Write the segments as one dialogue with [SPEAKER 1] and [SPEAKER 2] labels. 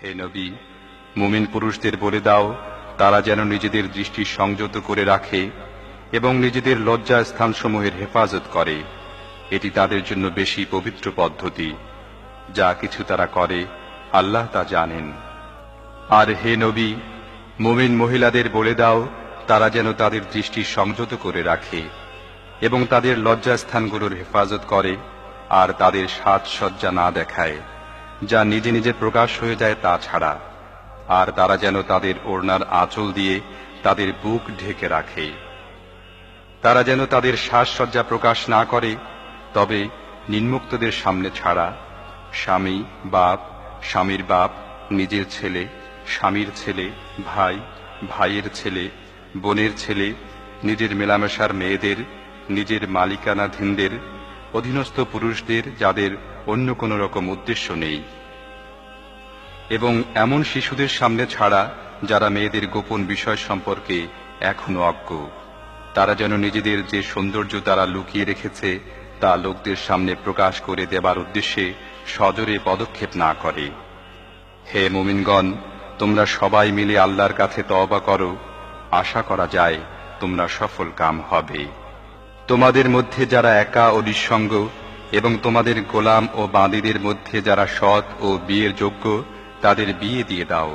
[SPEAKER 1] হে নবী, মুমিন পুরুষদের বলে দাও তারা যেন নিজেদের দৃষ্টি সংযত করে রাখে এবং নিজেদের লজ্জা স্থানসমূহের হেফাজত করে। এটি তাদের জন্য বেশি পবিত্র পদ্ধতি। যা কিছু তারা করে আল্লাহ তা জানেন। আর হে নবী, মুমিন মহিলাদের বলে দাও তারা যেন তাদের দৃষ্টি সংযত করে রাখে এবং তাদের লজ্জাস্থানগুলোর হেফাজত করে আর তাদের সাজসজ্জা না দেখায় যা নিজে নিজে প্রকাশ হয়ে যায় তা ছাড়া। আর তারা যেন তাদের ওড়নার আঁচল দিয়ে তাদের বুক ঢেকে রাখে। তারা যেন তাদের সাজসজ্জা প্রকাশ না করে, তবে নিম্মুক্তদের সামনে ছাড়া। স্বামী, বাপ, স্বামীর বাপ, নিজের ছেলে, স্বামীর ছেলে, ভাই, ভাইয়ের ছেলে, বোনের ছেলে, নিজের মেলামেশার মেয়েদের, নিজের মালিকানাধীনদের, অধীনস্থ পুরুষদের যাদের অন্য কোনো রকম উদ্দেশ্য নেই, এবং এমন শিশুদের সামনে ছাড়া যারা মেয়েদের গোপন বিষয় সম্পর্কে এখনো অজ্ঞ। তারা যেন নিজেদের যে সৌন্দর্য তারা লুকিয়ে রেখেছে তা লোকদের সামনে প্রকাশ করে দেবার উদ্দেশ্যে সজোরে পদক্ষেপ না করে। হে মুমিনগণ, তোমরা সবাই মিলে আল্লাহর কাছে তওবা করো, আশা করা যায় তোমরা সফল কাম হবে। তোমাদের মধ্যে যারা একা ও নিঃসঙ্গ এবং তোমাদের গোলাম ও বাঁদীদের মধ্যে যারা সৎ ও বিয়ের যোগ্য তাদের বিয়ে দিয়ে দাও।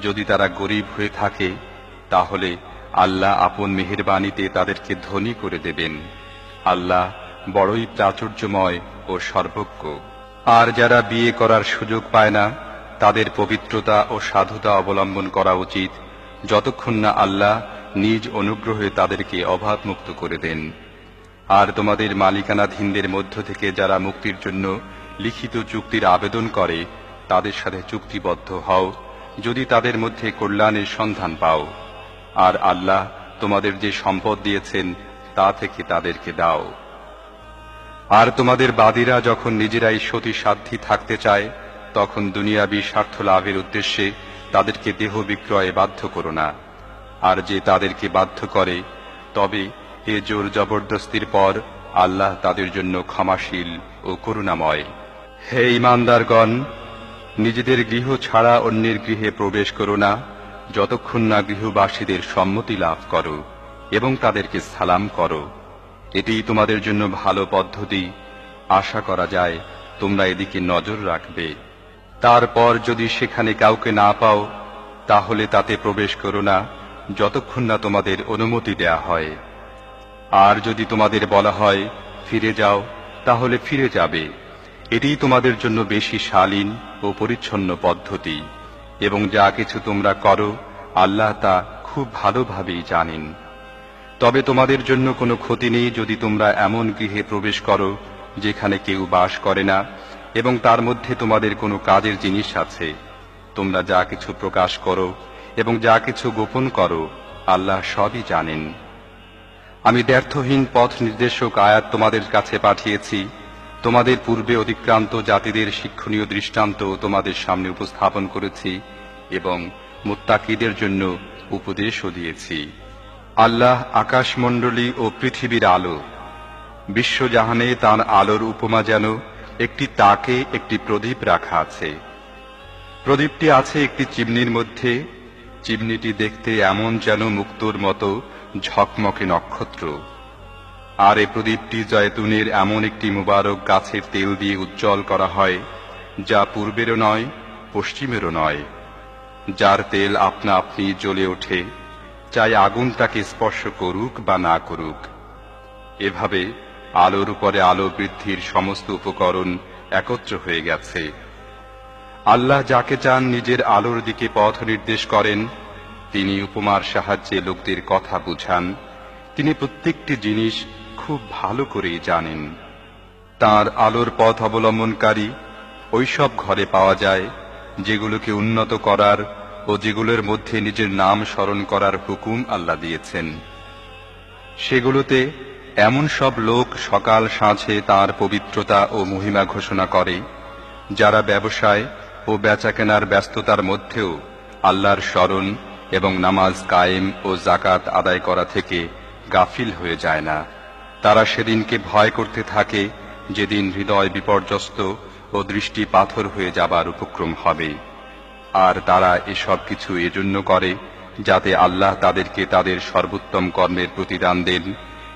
[SPEAKER 1] যদি তারা গরীব হয়ে থাকে তাহলে আল্লাহ আপন মেহেরবানিতে তাদেরকে ধনী করে দেবেন। আল্লাহ বড়ই প্রাচুর্যময় ও সর্বজ্ঞ। আর যারা বিয়ে করার সুযোগ পায় না তাদের পবিত্রতা ও সাধুতা অবলম্বন করা উচিত যতক্ষণ না আল্লাহ নিজ অনুগ্রহে তাদেরকে অভাবমুক্ত করে দেন। আর তোমাদের মালিকানাধীনদের মধ্য থেকে যারা মুক্তির জন্য লিখিত চুক্তির আবেদন করে তাদের সাথে চুক্তিবদ্ধ হও, যদি তাদের মধ্যে কল্যাণের সন্ধান পাও। আর আল্লাহ তোমাদের যে সম্পদ দিয়েছেন তা থেকে তাদেরকে দাও। আর তোমাদের বাদীরা যখন নিজেরাই সতী সাধ্যী থাকতে চায় তখন দুনিয়াবী স্বার্থ লাভের উদ্দেশ্যে তাদেরকে দেহ বিক্রয়ে বাধ্য করো না। আর যে তাদেরকে বাধ্য করে তবে এ জোর জবরদস্তির পর আল্লাহ তাদের জন্য ক্ষমাশীল ও করুণাময়। হে ঈমানদারগণ, নিজেদের গৃহ ছাড়া অন্যের গৃহে প্রবেশ করো না যতক্ষণ না গৃহবাসীদের সম্মতি লাভ করো এবং তাদেরকে সালাম করো। এটি তোমাদের জন্য ভালো পদ্ধতি। আশা করা যায় তোমরা এদিকে নজর রাখবে। তারপর যদি সেখানে কাউকে না পাও তাহলে তাতে প্রবেশ করো না যতক্ষণ না তোমাদের অনুমতি দেয়া হয়। আর যদি তোমাদের বলা হয় ফিরে যাও তাহলে ফিরে যাবে। এটি তোমাদের জন্য বেশি শালীন ও পরিচ্ছন্ন পদ্ধতি, এবং যা কিছু তোমরা করো আল্লাহ তা খুব ভালোভাবেই জানেন। তবে তোমাদের জন্য কোনো ক্ষতি নেই যদি তোমরা এমন গৃহে প্রবেশ করো যেখানে কেউ বাস করে না এবং তার মধ্যে তোমাদের কোনো কাজের জিনিস আছে। তোমরা যা কিছু প্রকাশ করো এবং যা কিছু গোপন করো আল্লাহ সবই জানেন। আমি দ্ব্যর্থহীন পথ নির্দেশক আয়াত তোমাদের কাছে পাঠিয়েছি। তোমাদের পূর্বে অতিক্রান্ত জাতিদের শিক্ষণীয় দৃষ্টান্ত তোমাদের সামনে উপস্থাপন করেছি এবং মুত্তাকিদের জন্য উপদেশও দিয়েছি। আল্লাহ আকাশমণ্ডলী ও পৃথিবীর আলো। বিশ্বজাহানে তাঁর আলোর উপমা যেন একটি তাকে একটি প্রদীপ রাখা আছে। প্রদীপটি আছে একটি চিমনির মধ্যে। চিমনিটি দেখতে এমন যেন মুক্তোর মতো ঝকমকে নক্ষত্র। আর এ প্রদীপটি জয়তুনের এমন একটি মুবারক গাছের তেল দিয়ে উজ্জ্বল করা হয় যা পূর্বেরও নয় পশ্চিমেরও নয়, যার তেল আপনা আপনি জ্বলে ওঠে, চাই আগুন তাকে স্পর্শ করুক বা না করুক। এভাবে আলোর উপরে আলো বৃদ্ধির সমস্ত উপকরণ একত্র হয়ে গেছে। আল্লাহ যাকে চান নিজের আলোর দিকে পথ নির্দেশ করেন। তিনি উপমার সাহায্যে লোকদের কথা বুঝান। তিনি প্রত্যেকটি জিনিস খুব ভালো করেই জানেন। তাঁর আলোর পথ অবলম্বনকারী ওইসব ঘরে পাওয়া যায় যেগুলোকে উন্নত করার ও যেগুলোর মধ্যে নিজের নাম স্মরণ করার হুকুম আল্লাহ দিয়েছেন। সেগুলোতে এমন সব লোক সকাল সাঁঝে তাঁর পবিত্রতা ও মহিমা ঘোষণা করে যারা ব্যবসায় ও বেচাকেনার ব্যস্ততার মধ্যেও আল্লাহর স্মরণ এবং নামাজ কায়েম ও যাকাত আদায় করা থেকে গাফিল হয়ে যায় না। তারা সেদিনকে ভয় করতে থাকে যেদিন হৃদয় বিপর্যস্ত ও দৃষ্টি পাথর হয়ে যাবার উপক্রম হবে। আর তারা এসব কিছু এজন্য করে যাতে আল্লাহ তাদেরকে তাদের সর্বোত্তম কর্মের প্রতিদান দেন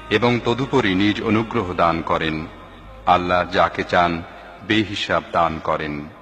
[SPEAKER 1] এবং তদুপরি নিজ অনুগ্রহ দান করেন। আল্লাহ যাকে চান বেহিসাব দান করেন।